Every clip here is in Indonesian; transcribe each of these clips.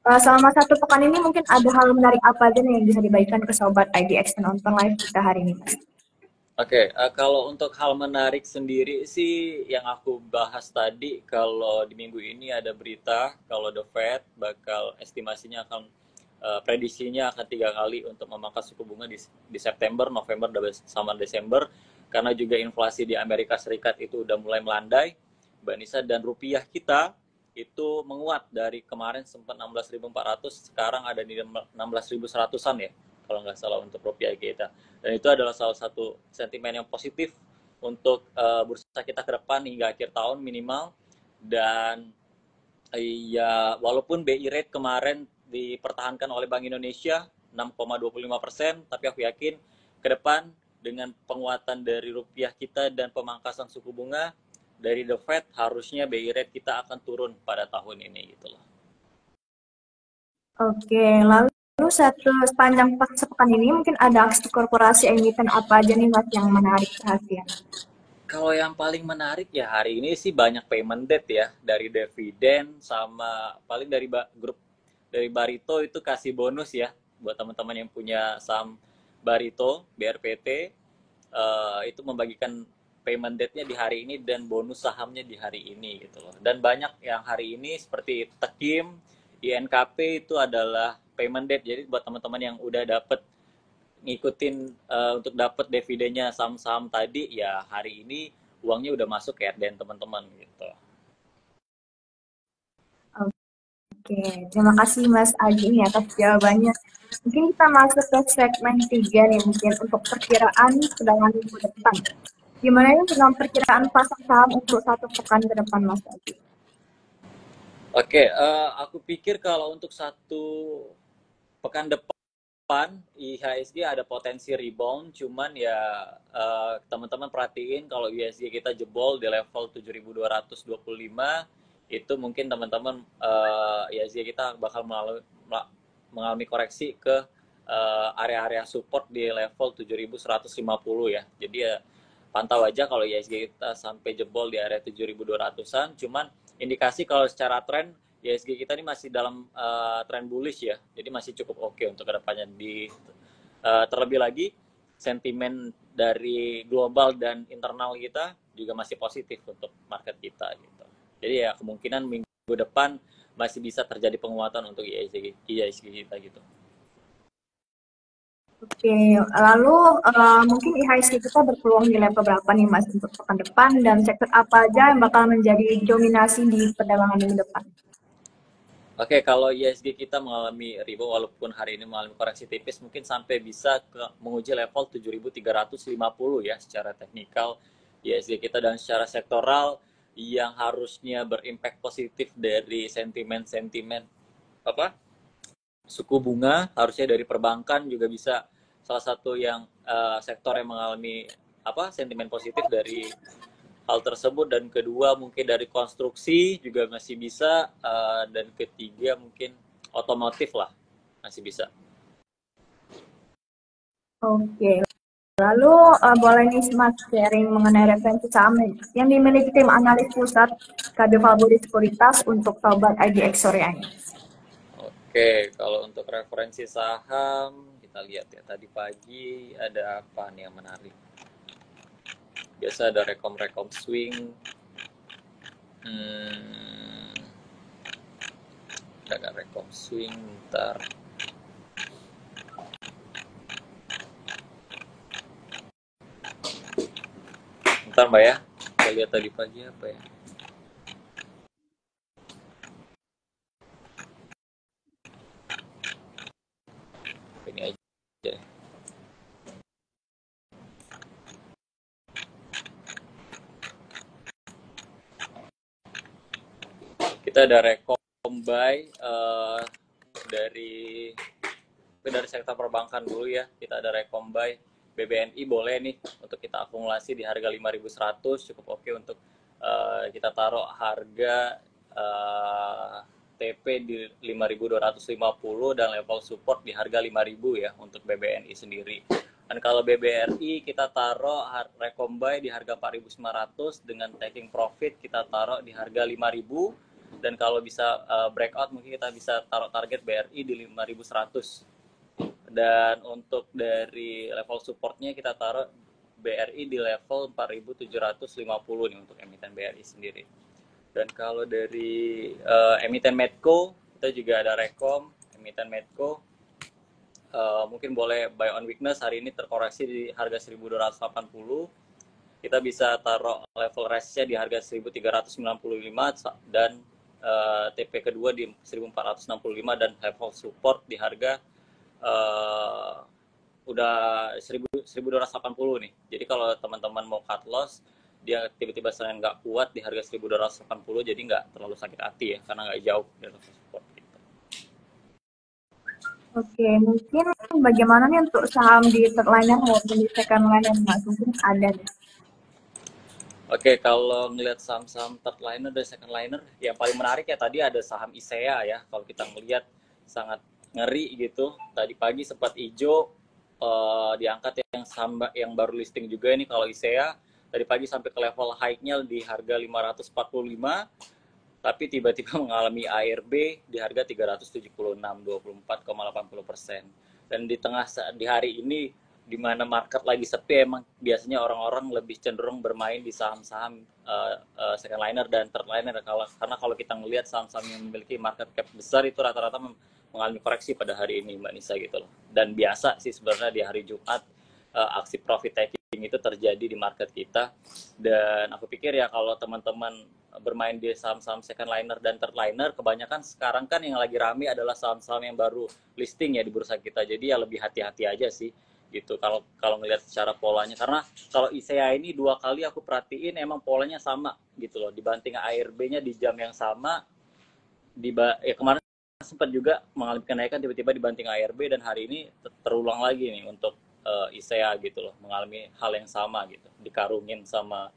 Selama satu pekan ini mungkin ada hal menarik apa aja nih yang bisa dibagikan ke sobat IDX dan nonton live kita hari ini, Mas? Oke, kalau untuk hal menarik sendiri sih yang aku bahas tadi, kalau di minggu ini ada berita kalau The Fed bakal estimasinya akan prediksinya akan 3 kali untuk memangkas suku bunga di September, November, sama Desember, karena juga inflasi di Amerika Serikat itu udah mulai melandai, Mbak Nisa, dan rupiah kita itu menguat dari kemarin sempat 16.400, sekarang ada di 16.100-an ya, kalau nggak salah untuk rupiah kita. Dan itu adalah salah satu sentimen yang positif untuk bursa kita ke depan hingga akhir tahun minimal. Dan ya walaupun BI rate kemarin dipertahankan oleh Bank Indonesia 6,25%, tapi aku yakin ke depan dengan penguatan dari rupiah kita dan pemangkasan suku bunga dari The Fed, harusnya BI rate kita akan turun pada tahun ini gitu loh. Oke, lalu sepanjang sepekan ini mungkin ada aksi korporasi emiten apa aja nih Mas yang menarik perhatian? Kalau yang paling menarik ya hari ini sih banyak payment date ya, dari dividen sama paling dari grup dari Barito itu kasih bonus ya buat teman-teman yang punya saham Barito, BRPT, itu membagikan payment date-nya di hari ini dan bonus sahamnya di hari ini gitu loh. Dan banyak yang hari ini seperti Tekim, INKP itu adalah payment date. Jadi buat teman-teman yang udah dapet ngikutin untuk dapat dividennya saham-saham tadi, ya hari ini uangnya udah masuk ya dan teman-teman gitu. Oke, terima kasih Mas Agi nih atas jawabannya. Mungkin kita masuk ke segmen 3 nih, mungkin untuk perkiraan perdagangan minggu depan. Gimana ini dengan perkiraan pasar saham untuk satu pekan ke depan Mas Agi? Oke, aku pikir kalau untuk satu pekan depan IHSG ada potensi rebound, cuman ya teman-teman perhatiin kalau IHSG kita jebol di level 7.225, itu mungkin teman-teman IHSG kita bakal mengalami koreksi ke area-area support di level 7.150 ya. Jadi ya pantau aja kalau IHSG kita sampai jebol di area 7.200-an. Cuman indikasi kalau secara tren IHSG kita ini masih dalam tren bullish ya. Jadi masih cukup oke untuk kedepannya. Terlebih lagi sentimen dari global dan internal kita juga masih positif untuk market kita gitu. Jadi ya kemungkinan minggu depan masih bisa terjadi penguatan untuk IHSG kita gitu. Oke, lalu mungkin IHSG kita berpeluang di level berapa nih Mas untuk pekan depan dan sektor apa aja yang bakal menjadi dominasi di perdagangan minggu depan? Oke, kalau ISG kita mengalami rebound walaupun hari ini mengalami koreksi tipis, mungkin sampai bisa menguji level 7.350 ya secara teknikal ISG kita, dan secara sektoral yang harusnya berimpact positif dari sentimen-sentimen apa suku bunga, harusnya dari perbankan juga bisa salah satu yang sektor yang mengalami sentimen positif dari hal tersebut. Dan kedua mungkin dari konstruksi juga masih bisa, dan ketiga mungkin otomotif lah masih bisa. Oke, lalu boleh nih Mas sharing mengenai referensi saham yang dimiliki tim analis pusat KB Favorit Sekuritas untuk sobat IDX sore ini. Oke, kalau untuk referensi saham kita lihat ya, tadi pagi ada apa nih yang menarik. Biasa ada rekom swing. Ada rekom swing ntar. Bentar Mbak ya, kita lihat tadi pagi apa ya. Ini aja. Kita ada rekom buy dari sektor perbankan dulu ya. Kita ada rekom buy BBNI, boleh nih untuk kita akumulasi di harga 5.100, cukup oke untuk kita taruh harga TP di 5.250 dan level support di harga 5.000 ya untuk BBNI sendiri. Dan kalau BBRI kita taruh rekom buy di harga 4.900 dengan taking profit kita taruh di harga 5.000, dan kalau bisa breakout mungkin kita bisa taruh target BRI di 5.100. Dan untuk dari level supportnya kita taruh BRI di level 4.750 nih untuk emiten BRI sendiri. Dan kalau dari emiten Medco, kita juga ada Rekom, emiten Medco, mungkin boleh buy on weakness, hari ini terkoreksi di harga 1.280. Kita bisa taruh level resistnya di harga 1.395 dan TP kedua di 1.465 dan level support di harga udah 1.280 nih. Jadi kalau teman-teman mau cut loss, dia tiba-tiba selain nggak kuat di harga 1.280, jadi nggak terlalu sakit hati ya, karena nggak jauh dari level support gitu. Oke, mungkin bagaimana nih untuk saham di third liner maupun di second liner, Mas? Mungkin ada nih. Oke, kalau ngelihat saham-saham third liner dan second liner, yang paling menarik ya tadi ada saham ISEA ya. Kalau kita melihat sangat ngeri gitu. Tadi pagi sempat hijau, diangkat yang baru listing juga ini kalau ISEA. Tadi pagi sampai ke level high-nya di harga 545, tapi tiba-tiba mengalami ARB di harga 376, 24,80%. Dan di hari ini di mana market lagi sepi, emang biasanya orang-orang lebih cenderung bermain di saham-saham second liner dan third liner, karena kalau kita melihat saham-saham yang memiliki market cap besar itu rata-rata mengalami koreksi pada hari ini, Mbak Nisa gitu loh. Dan biasa sih sebenarnya di hari Jumat aksi profit taking itu terjadi di market kita. Dan aku pikir ya kalau teman-teman bermain di saham-saham second liner dan third liner, kebanyakan sekarang kan yang lagi rame adalah saham-saham yang baru listing ya di bursa kita. Jadi ya lebih hati-hati aja sih gitu kalau ngelihat secara polanya, karena kalau ISEA ini 2 kali aku perhatiin emang polanya sama gitu loh, dibanting ARB-nya di jam yang sama, ya kemarin sempat juga mengalami kenaikan tiba-tiba dibanting ARB, dan hari ini terulang lagi nih untuk ISEA gitu loh, mengalami hal yang sama gitu, dikarungin sama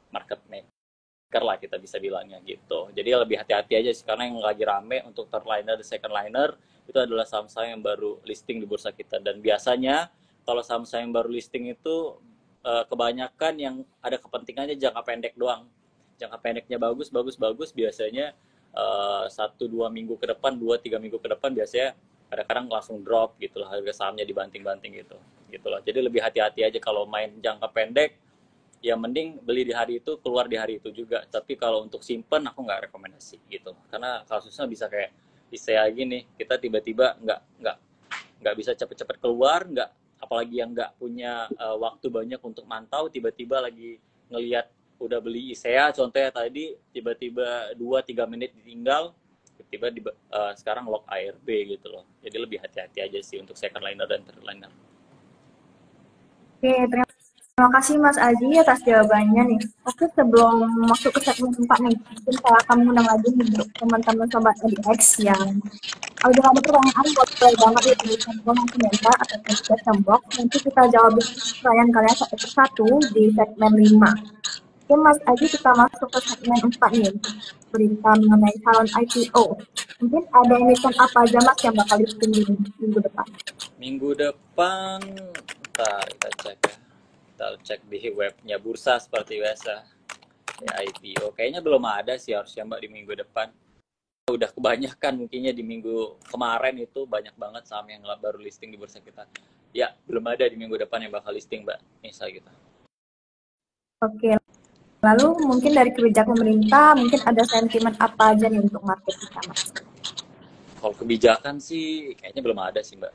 market maker lah kita bisa bilangnya gitu. Jadi lebih hati-hati aja sih, karena yang lagi rame untuk third liner dan second liner itu adalah saham-saham yang baru listing di bursa kita. Dan biasanya kalau saham-saham yang baru listing itu kebanyakan yang ada kepentingannya jangka pendek doang. Jangka pendeknya bagus biasanya 1-2 minggu ke depan, 2-3 minggu ke depan biasanya kadang-kadang langsung drop gitu lah, harga sahamnya dibanting-banting gitu loh. Jadi lebih hati-hati aja kalau main jangka pendek, ya mending beli di hari itu, keluar di hari itu juga. Tapi kalau untuk simpen aku nggak rekomendasi gitu, karena kasusnya bisa kayak ISEA gini, kita tiba-tiba nggak bisa cepet-cepet keluar, nggak, apalagi yang nggak punya waktu banyak untuk mantau, tiba-tiba lagi ngelihat udah beli ISEA contohnya tadi, tiba-tiba 2-3 menit ditinggal, tiba-tiba sekarang lock ARB gitu loh. Jadi lebih hati-hati aja sih untuk second liner dan third liner. Oke, terima kasih Mas Aji atas jawabannya nih. Oke, sebelum masuk ke segmen 4 nih, mungkin saya akan mengundang lagi nih untuk teman-teman Sobat EDX yang udah ada pertanyaan, boleh banget ya tuliskan di kolom komentar atau di question box. Nanti kita jawab pertanyaan kalian satu persatu di segmen 5. Oke Mas Aji, kita masuk ke segmen 4 nih, berita mengenai calon IPO. Mungkin ada emiten apa aja Mas yang bakal listing di minggu depan? Minggu depan, ntar kita cek ya. Kita cek di webnya bursa seperti biasa. Ya, IPO kayaknya belum ada sih harusnya Mbak di minggu depan. Udah kebanyakan mungkinnya di minggu kemarin itu banyak banget saham yang baru listing di bursa kita. Ya, belum ada di minggu depan yang bakal listing Mbak Nisa gitu. Oke, lalu mungkin dari kebijakan pemerintah, mungkin ada sentimen apa aja nih untuk market kita Mas? Kalau kebijakan sih kayaknya belum ada sih Mbak.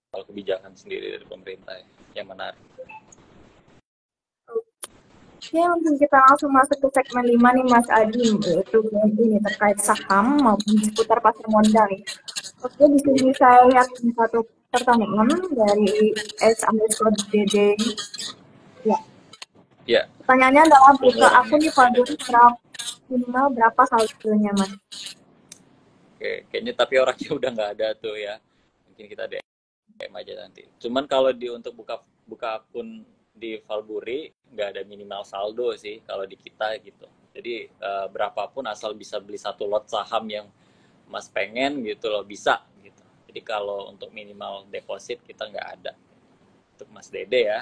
Kalau kebijakan sendiri dari pemerintah yang menarik. Oke, mungkin kita langsung masuk ke segmen 5 nih Mas Adi, yaitu ini terkait saham maupun seputar pasar modal nih. Oke, di sini saya lihat satu pertanyaan dari S_DD. Ya, Ya, pertanyaannya adalah buka akun di Falguni minimal berapa saldonya Mas? Oke, kayaknya tapi orangnya udah nggak ada tuh ya. Mungkin kita DM aja nanti. Cuman kalau untuk buka akun di Valburi nggak ada minimal saldo sih kalau di kita gitu. Jadi berapapun asal bisa beli satu lot saham yang Mas pengen gitu loh, bisa gitu. Jadi kalau untuk minimal deposit kita nggak ada. Untuk Mas Dede ya.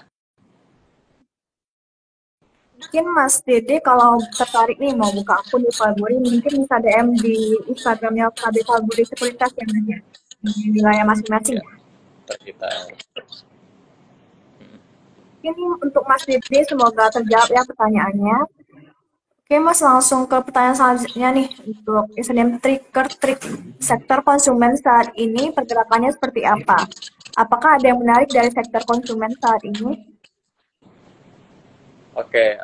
Mungkin Mas Dede kalau tertarik nih mau buka akun di Valbury, mungkin bisa DM di Instagramnya KB Valbury Sekuritas yang ada di wilayah masing-masing Ya, ya. ntar kita. Mungkin untuk Mas Dede semoga terjawab ya pertanyaannya. Oke Mas, langsung ke pertanyaan selanjutnya nih untuk Islam trik sektor konsumen saat ini pergerakannya seperti apa? Apakah ada yang menarik dari sektor konsumen saat ini? Oke,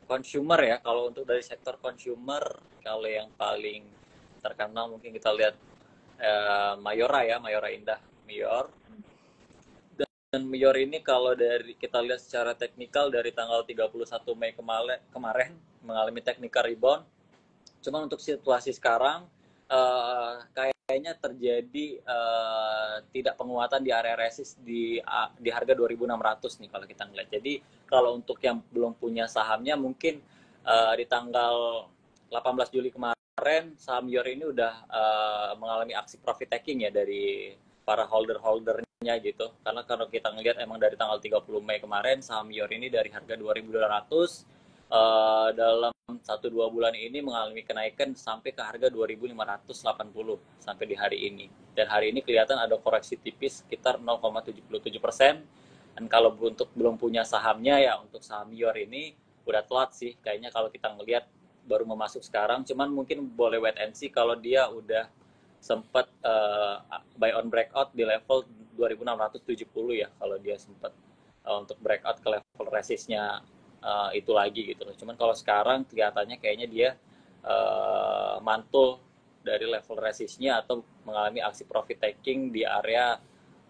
consumer ya. Kalau untuk dari sektor consumer, kalau yang paling terkenal mungkin kita lihat Mayora ya, Mayora Indah Mayor. Dan Mayor ini kalau dari kita lihat secara teknikal dari tanggal 31 Mei kemarin mengalami technical rebound. Cuman untuk situasi sekarang kayaknya terjadi tidak penguatan di area resist di harga 2.600 nih kalau kita ngeliat. Jadi kalau untuk yang belum punya sahamnya mungkin di tanggal 18 Juli kemarin saham Yor ini udah mengalami aksi profit taking ya dari para holdernya gitu. Karena kalau kita ngelihat emang dari tanggal 30 Mei kemarin saham Yor ini dari harga 2.200 dalam 1-2 bulan ini mengalami kenaikan sampai ke harga 2.580 sampai di hari ini. Dan hari ini kelihatan ada koreksi tipis sekitar 0,77%. Dan kalau untuk belum punya sahamnya ya untuk saham Yor ini udah telat sih. Kayaknya kalau kita ngelihat baru mau masuk sekarang, cuman mungkin boleh wait and see kalau dia udah sempat buy on breakout di level 2.670 ya kalau dia sempat untuk breakout ke level resistnya itu lagi gitu loh. Cuman kalau sekarang kelihatannya kayaknya dia mantul dari level resistnya atau mengalami aksi profit taking di area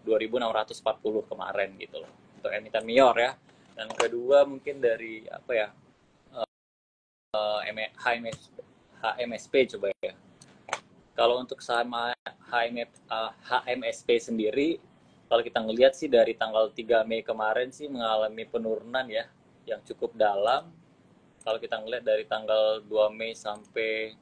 2.640 kemarin gitu loh untuk emiten Mior ya. Dan kedua mungkin dari apa ya HMSP coba ya. Kalau untuk saham HMSP sendiri, kalau kita ngelihat sih dari tanggal 3 Mei kemarin sih mengalami penurunan ya, yang cukup dalam. Kalau kita ngelihat dari tanggal 2 Mei sampai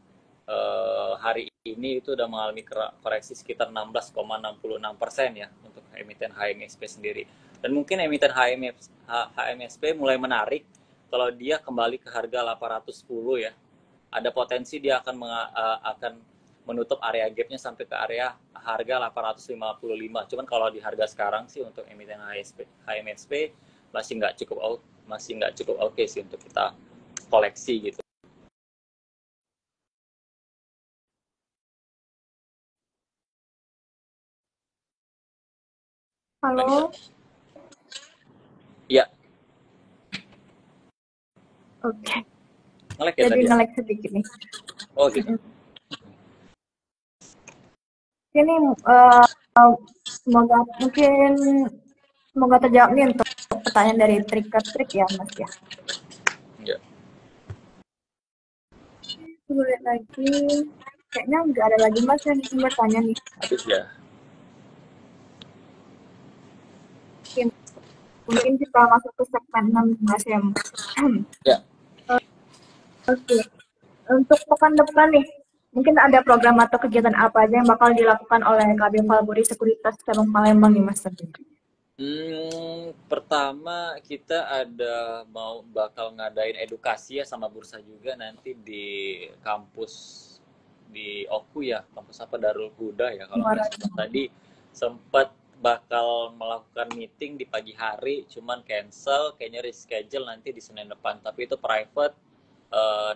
hari ini itu udah mengalami koreksi sekitar 16,66% ya untuk emiten HMSP sendiri. Dan mungkin emiten HMSP mulai menarik kalau dia kembali ke harga 810 ya. Ada potensi dia akan menutup area gapnya sampai ke area harga 855. Cuman kalau di harga sekarang sih untuk emiten HMSP masih nggak cukup oke sih untuk kita koleksi gitu. Manisa. Halo, Iya, oke. ngelek ya Jadi tadi ya. nge-lag sedikit nih. Oh gitu. Ini semoga mungkin semoga terjawab nih untuk pertanyaan dari trik ya Mas ya. Ya. Coba lihat lagi. Kayaknya nggak ada lagi Mas yang ingin bertanya nih. Habis ya. Mungkin kita masuk ke segmen 6 Mas ya. Ya. Oke. Untuk pekan depan nih, mungkin ada program atau kegiatan apa aja yang bakal dilakukan oleh KB Valbury Sekuritas Cabang Palembang nih Mas? Pertama kita bakal ngadain edukasi ya sama bursa juga nanti di kampus di Oku ya, kampus apa Darul Huda ya kalau nggak Gimana? salah. Tadi sempat bakal melakukan meeting di pagi hari, cuman cancel, kayaknya reschedule nanti di Senin depan. Tapi itu private,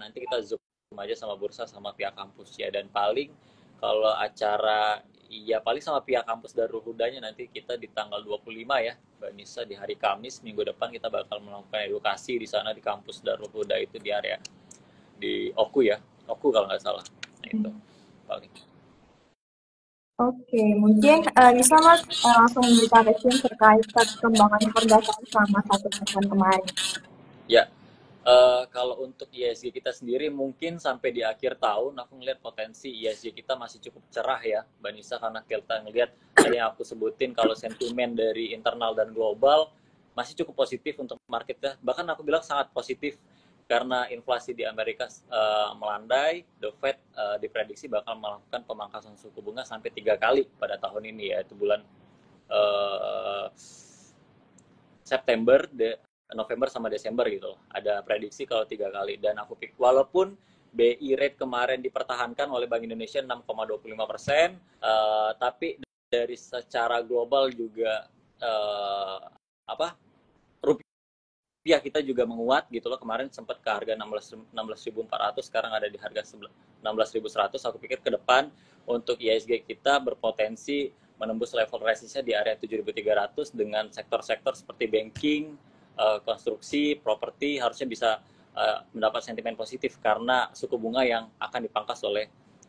nanti kita zoom aja sama bursa sama pihak kampus ya. Dan paling kalau acara iya paling sama pihak kampus Darul Hudanya nanti kita di tanggal 25 ya Mbak Nisa di hari Kamis minggu depan kita bakal melakukan edukasi di sana di kampus Darul Huda itu di area di Oku ya Oku kalau nggak salah nah itu paling. Oke, mungkin bisa Mas langsung kita review terkait perkembangan harga saham selama 1 pekan kemarin. Ya, kalau untuk ISG kita sendiri mungkin sampai di akhir tahun aku ngelihat potensi ISG kita masih cukup cerah ya Mbak Nisa karena kita ngelihat tadi yang aku sebutin kalau sentimen dari internal dan global masih cukup positif untuk marketnya bahkan aku bilang sangat positif karena inflasi di Amerika melandai, The Fed diprediksi bakal melakukan pemangkasan suku bunga sampai 3 kali pada tahun ini yaitu bulan uh, September November sama Desember gitu loh. Ada prediksi kalau 3 kali. Dan aku pikir walaupun BI rate kemarin dipertahankan oleh Bank Indonesia 6,25%, tapi dari secara global juga apa rupiah kita juga menguat gitu loh. Kemarin sempat ke harga 16.400, sekarang ada di harga 16.100. Aku pikir ke depan untuk IHSG kita berpotensi menembus level resistnya di area 7.300 dengan sektor-sektor seperti banking, konstruksi, properti harusnya bisa mendapat sentimen positif karena suku bunga yang akan dipangkas oleh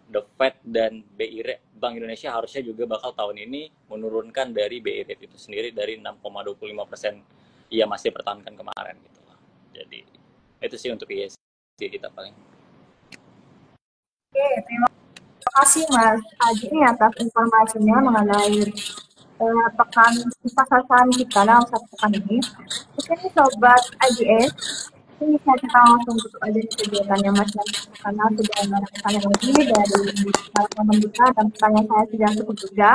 The Fed dan BI rate. Bank Indonesia harusnya juga bakal tahun ini menurunkan dari BI rate itu sendiri dari 6,25% ia masih pertahankan kemarin gitu. Jadi itu sih untuk ISG kita paling. Oke, terima kasih Mas Adi atas informasinya mengenai pekan pasar saham kita dalam satu pekan ini. Mungkin sobat IGS, ini bisa kita langsung tutup aja kegiatannya Mas karena sudah ada pertanyaan lagi dari teman kita dan pertanyaan saya sudah cukup juga.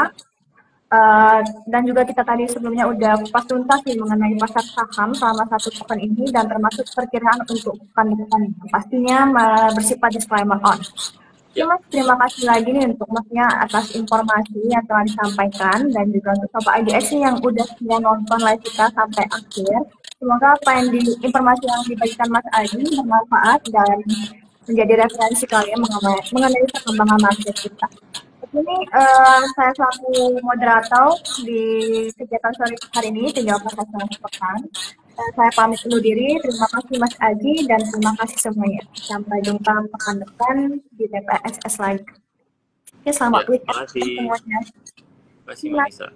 Dan juga kita tadi sebelumnya udah kupas tuntas nih mengenai pasar saham selama satu pekan ini dan termasuk perkiraan untuk pekan depan. Pastinya bersifat disclaimer on. Ya. Mas, terima kasih lagi nih untuk Masnya atas informasi yang telah disampaikan dan juga untuk Sobat IDX yang udah setia nonton live kita sampai akhir. Semoga apa yang informasi yang dibagikan Mas Adi bermanfaat dan menjadi referensi kalian mengenai perkembangan market kita. Ini saya selaku moderator di kegiatan sore hari ini, tinggal pasar pekan. Saya pamit undur diri. Terima kasih Mas Aji dan terima kasih semuanya. Sampai jumpa pekan depan di TPSS lagi. Oke, selamat weekend semuanya. Terima kasih Mbak Nisa.